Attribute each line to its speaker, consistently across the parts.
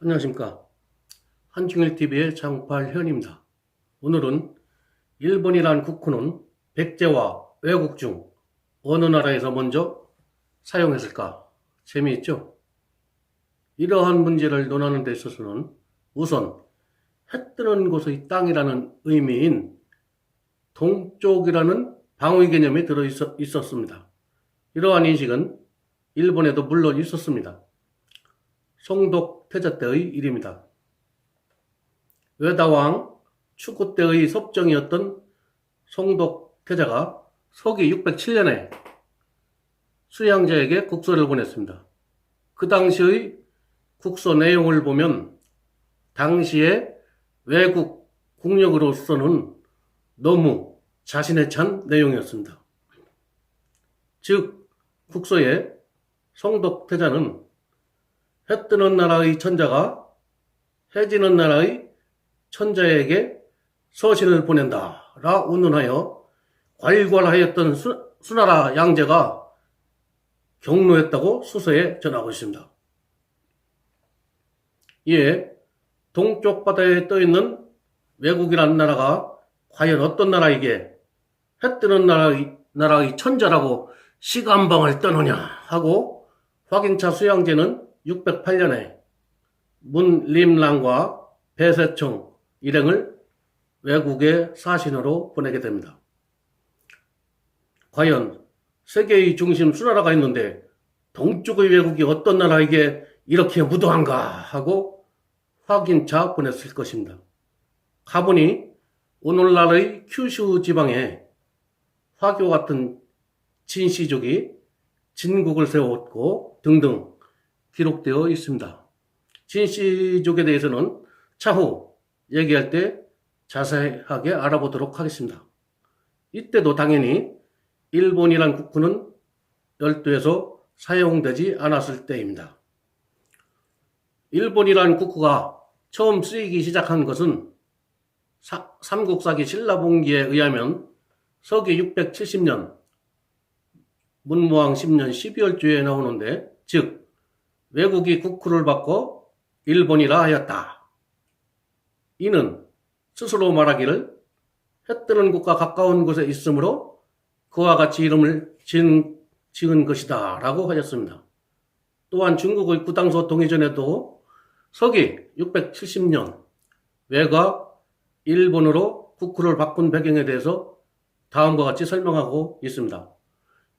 Speaker 1: 안녕하십니까. 한중일TV의 장팔현입니다. 오늘은 일본이란 국호는 백제와 외국 중 어느 나라에서 먼저 사용했을까? 재미있죠? 이러한 문제를 논하는 데 있어서는 우선 해 뜨는 곳의 땅이라는 의미인 동쪽이라는 방위 개념이 들어있었습니다. 이러한 인식은 일본에도 물론 있었습니다. 송독 태자 때의 일입니다. 외다왕 추구 때의 섭정이었던 송독 태자가 서기 607년에 수양제에게 국서를 보냈습니다. 그 당시의 국서 내용을 보면 당시의 외국 국력으로서는 너무 자신에 찬 내용이었습니다. 즉 국서에 송독 태자는 해 뜨는 나라의 천자가 해 지는 나라의 천자에게 서신을 보낸다라 운운하여 괄괄하였던 수나라 양제가 경로했다고 수서에 전하고 있습니다. 이에 동쪽 바다에 떠있는 외국이라는 나라가 과연 어떤 나라에게 해 뜨는 나라의 천자라고 시간방을 떠느냐 하고 확인차 수양제는 608년에 문림랑과 배세청 일행을 외국의 사신으로 보내게 됩니다. 과연 세계의 중심 수나라가 있는데 동쪽의 외국이 어떤 나라에게 이렇게 무도한가 하고 확인차 보냈을 것입니다. 가보니 오늘날의 큐슈 지방에 화교 같은 진시족이 진국을 세웠고 등등 기록되어 있습니다. 진시족에 대해서는 차후 얘기할 때 자세하게 알아보도록 하겠습니다. 이때도 당연히 일본이란 국호는 열도에서 사용되지 않았을 때입니다. 일본이란 국호가 처음 쓰이기 시작한 것은 삼국사기 신라봉기에 의하면 서기 670년 문무왕 10년 12월주에 나오는데, 즉 외국이 국호를 바꿔 일본이라 하였다. 이는 스스로 말하기를 해 뜨는 곳과 가까운 곳에 있으므로 그와 같이 이름을 지은 것이다 라고 하였습니다. 또한 중국의 구당서 동의전에도 서기 670년 외가 일본으로 국호를 바꾼 배경에 대해서 다음과 같이 설명하고 있습니다.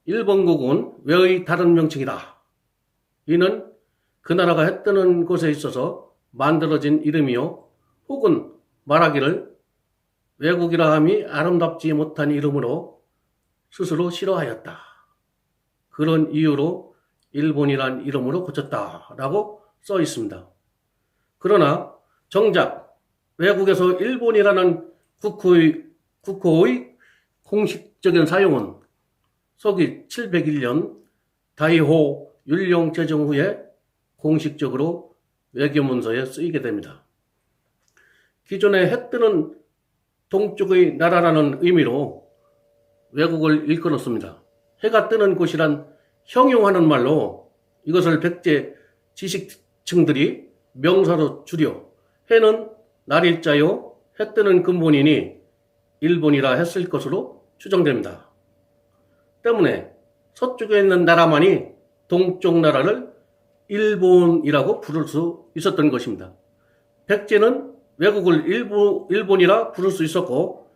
Speaker 1: 일본국은 외의 다른 명칭이다. 이는 그 나라가 해 뜨는 곳에 있어서 만들어진 이름이요, 혹은 말하기를 외국이라 함이 아름답지 못한 이름으로 스스로 싫어하였다. 그런 이유로 일본이란 이름으로 고쳤다라고 써 있습니다. 그러나 정작 외국에서 일본이라는 국호의 공식적인 사용은 서기 701년 다이호 율령 제정 후에 공식적으로 외교문서에 쓰이게 됩니다. 기존에 해 뜨는 동쪽의 나라라는 의미로 외국을 일컬었습니다. 해가 뜨는 곳이란 형용하는 말로 이것을 백제 지식층들이 명사로 줄여 해는 날일자요 해 뜨는 근본이니 일본이라 했을 것으로 추정됩니다. 때문에 서쪽에 있는 나라만이 동쪽 나라를 일본이라고 부를 수 있었던 것입니다. 백제는 외국을 일본이라 부를 수 있었고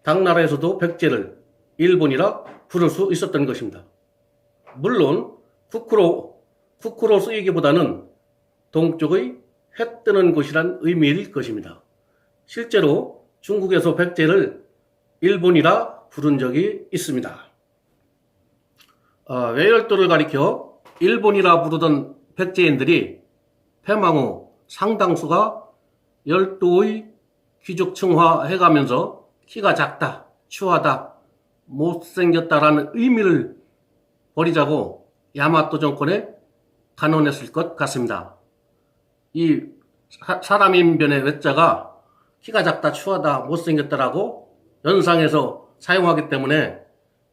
Speaker 1: 당나라에서도 백제를 일본이라 부를 수 있었던 것입니다. 물론 국호로 쓰이기보다는 동쪽의 해 뜨는 곳이란 의미일 것입니다. 실제로 중국에서 백제를 일본이라 부른 적이 있습니다. 외열도를 가리켜 일본이라 부르던 백제인들이 패망 후 상당수가 열도의 귀족층화해가면서 키가 작다, 추하다, 못생겼다라는 의미를 버리자고 야마토 정권에 간언했을 것 같습니다. 이 사람인변의 외자가 키가 작다, 추하다, 못생겼다라고 연상해서 사용하기 때문에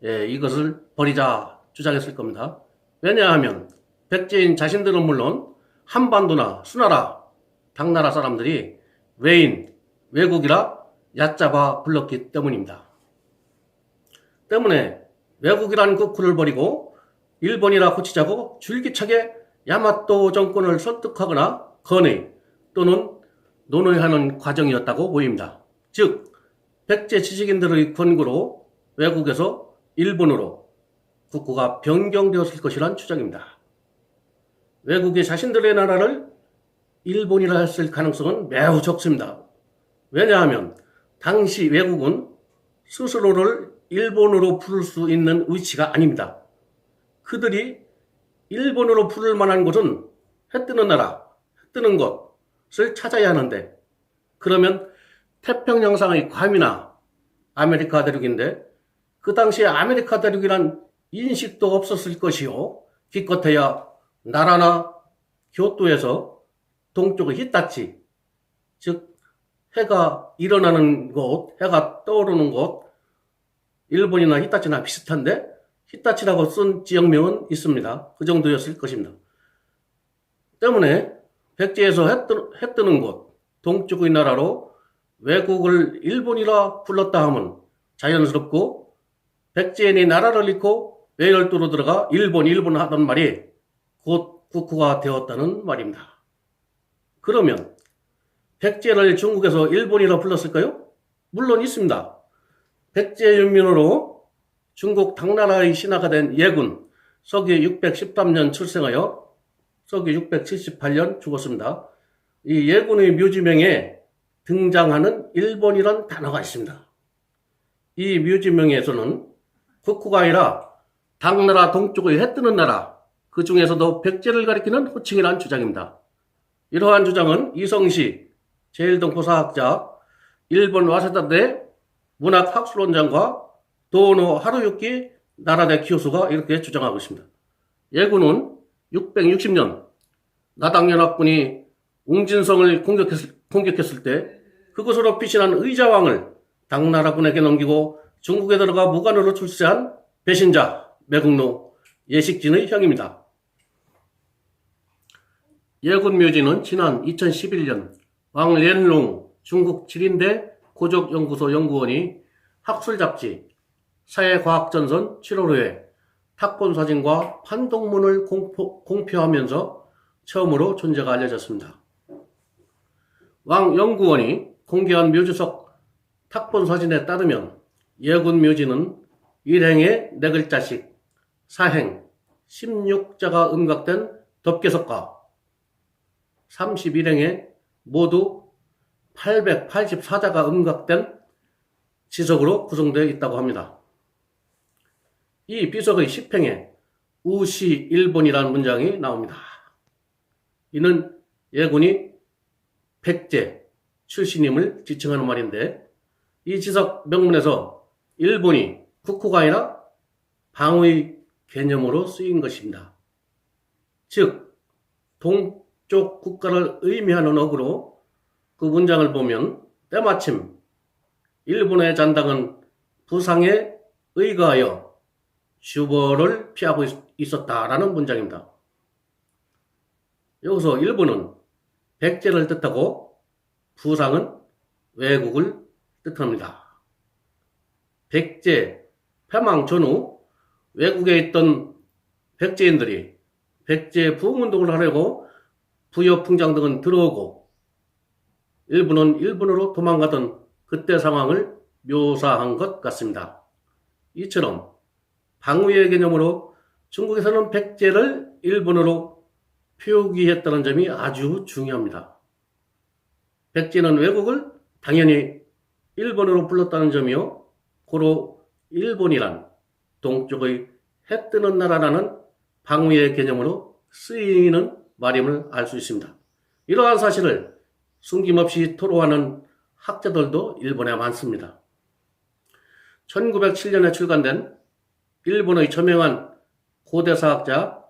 Speaker 1: 이것을 버리자 주장했을 겁니다. 왜냐하면 백제인 자신들은 물론 한반도나 수나라 당나라 사람들이 외국이라 얕잡아 불렀기 때문입니다. 때문에 외국이라는 국호를 버리고 일본이라 고치자고 줄기차게 야마토 정권을 설득하거나 건의 또는 논의하는 과정이었다고 보입니다. 즉 백제 지식인들의 권고로 외국에서 일본으로 국호가 변경되었을 것이란 주장입니다. 외국이 자신들의 나라를 일본이라 했을 가능성은 매우 적습니다. 왜냐하면 당시 외국은 스스로를 일본으로 부를 수 있는 위치가 아닙니다. 그들이 일본으로 부를 만한 곳은 해 뜨는 나라, 해 뜨는 곳을 찾아야 하는데, 그러면 태평양상의 괌이나 아메리카 대륙인데 그 당시에 아메리카 대륙이란 인식도 없었을 것이요, 기껏해야 나라나 교토에서 동쪽의 히타치, 즉 해가 일어나는 곳, 해가 떠오르는 곳, 일본이나 히타치나 비슷한데 히타치라고 쓴 지역명은 있습니다. 그 정도였을 것입니다. 때문에 백제에서 해 뜨는 곳, 동쪽의 나라로 외국을 일본이라 불렀다 하면 자연스럽고, 백제인이 나라를 잃고 외열도로 들어가 일본 하던 말이 곧 국호가 되었다는 말입니다. 그러면 백제를 중국에서 일본이라 불렀을까요? 물론 있습니다. 백제 윤민으로 중국 당나라의 신하가 된 예군, 서기 613년 출생하여 서기 678년 죽었습니다. 이 예군의 묘지명에 등장하는 일본이란 단어가 있습니다. 이 묘지명에서는 국호가 아니라 당나라 동쪽의 해 뜨는 나라, 그 중에서도 백제를 가리키는 호칭이란 주장입니다. 이러한 주장은 이성시 제1등포사학자, 일본 와세다대 문학학술원장과 도노 하루유키 나라대 교수가 이렇게 주장하고 있습니다. 예군은 660년 나당연합군이 웅진성을 공격했을 때 그것으로 피신한 의자왕을 당나라군에게 넘기고 중국에 들어가 무관으로 출세한 배신자, 매국노, 예식진의 형입니다. 예군 묘지는 지난 2011년 왕렌룽 중국 지린대 고족연구소 연구원이 학술잡지 사회과학전선 7월호에 탁본 사진과 판독문을 공표하면서 처음으로 존재가 알려졌습니다. 왕 연구원이 공개한 묘지 속 탁본 사진에 따르면 예군 묘지는 1행에 4글자씩, 4행 16자가 음각된 덮개석과 31행에 모두 884자가 음각된 지석으로 구성되어 있다고 합니다. 이 비석의 10행에 우시 일본이라는 문장이 나옵니다. 이는 예군이 백제 출신임을 지칭하는 말인데, 이 지석 명문에서 일본이 국호가 아니라 방의 개념으로 쓰인 것입니다. 즉 동쪽 국가를 의미하는 어구로 그 문장을 보면 때마침 일본의 잔당은 부상에 의거하여 슈버를 피하고 있었다라는 문장입니다. 여기서 일본은 백제를 뜻하고 부상은 외국을 뜻합니다. 백제 패망 전후 외국에 있던 백제인들이 백제 부흥운동을 하려고 부여풍장 등은 들어오고 일본은 일본으로 도망가던 그때 상황을 묘사한 것 같습니다. 이처럼 방위의 개념으로 중국에서는 백제를 일본어로 표기했다는 점이 아주 중요합니다. 백제는 외국을 당연히 일본어로 불렀다는 점이요, 고로 일본이란 동쪽의 해 뜨는 나라라는 방위의 개념으로 쓰이는 말임을 알 수 있습니다. 이러한 사실을 숨김없이 토로하는 학자들도 일본에 많습니다. 1907년에 출간된 일본의 저명한 고대사학자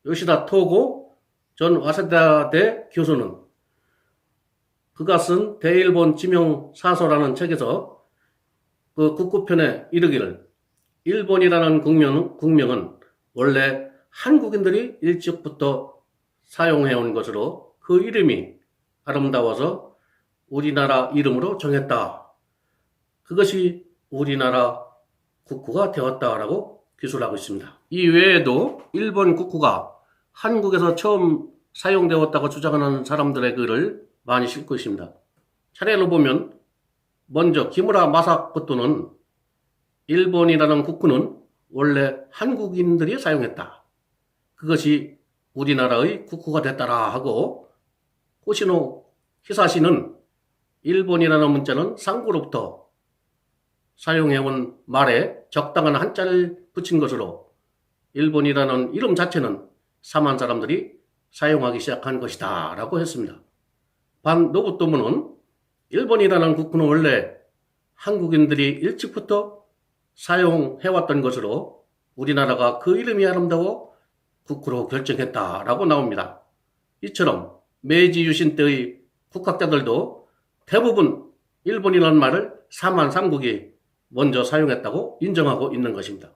Speaker 1: 요시다 토고 전 와세다대 교수는 그가 쓴 대일본 지명사서라는 책에서 그 국구편에 이르기를, 일본이라는 국명은 원래 한국인들이 일찍부터 사용해온 것으로 그 이름이 아름다워서 우리나라 이름으로 정했다. 그것이 우리나라 국호가 되었다라고 기술하고 있습니다. 이 외에도 일본 국호가 한국에서 처음 사용되었다고 주장하는 사람들의 글을 많이 읽고 있습니다. 차례로 보면 먼저 기무라 마사코토는 일본이라는 국호는 원래 한국인들이 사용했다. 그것이 우리나라의 국호가 됐다라 하고, 호시노 히사시는 일본이라는 문자는 상고로부터 사용해온 말에 적당한 한자를 붙인 것으로 일본이라는 이름 자체는 사만 사람들이 사용하기 시작한 것이다 라고 했습니다. 반 노부토무는 일본이라는 국호는 원래 한국인들이 일찍부터 사용해왔던 것으로 우리나라가 그 이름이 아름다워 국호로 결정했다라고 나옵니다. 이처럼 메이지 유신 때의 국학자들도 대부분 일본이라는 말을 사만 삼국이 먼저 사용했다고 인정하고 있는 것입니다.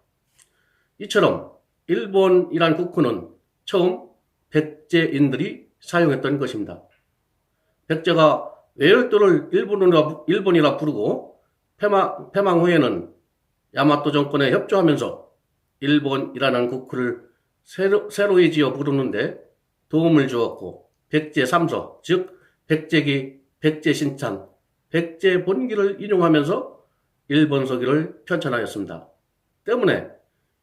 Speaker 1: 이처럼 일본이란 국호는 처음 백제인들이 사용했던 것입니다. 백제가 외열도를 일본이라 부르고 패망 후에는 야마토 정권에 협조하면서 일본이라는 국호를 새로이 지어 부르는데 도움을 주었고, 백제 삼서, 즉 백제기, 백제신찬, 백제본기를 인용하면서 일본서기를 편찬하였습니다. 때문에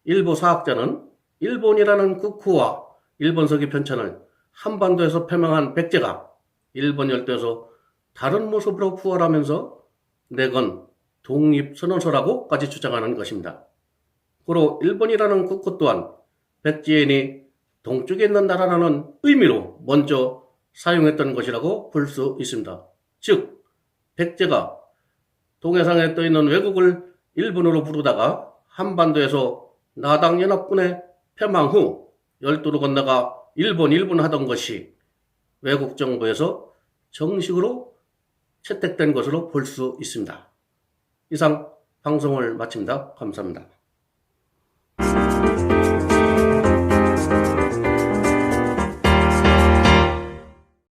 Speaker 1: 일부 사학자는 일본이라는 국호와 일본서기 편찬을 한반도에서 패망한 백제가 일본 열도에서 다른 모습으로 부활하면서 내건 독립선언서라고까지 주장하는 것입니다. 고로 일본이라는 국호 또한 백제인이 동쪽에 있는 나라라는 의미로 먼저 사용했던 것이라고 볼 수 있습니다. 즉 백제가 동해상에 떠있는 외국을 일본으로 부르다가 한반도에서 나당연합군의 패망 후 열도로 건너가 일본 하던 것이 외국 정부에서 정식으로 채택된 것으로 볼 수 있습니다. 이상 방송을 마칩니다. 감사합니다.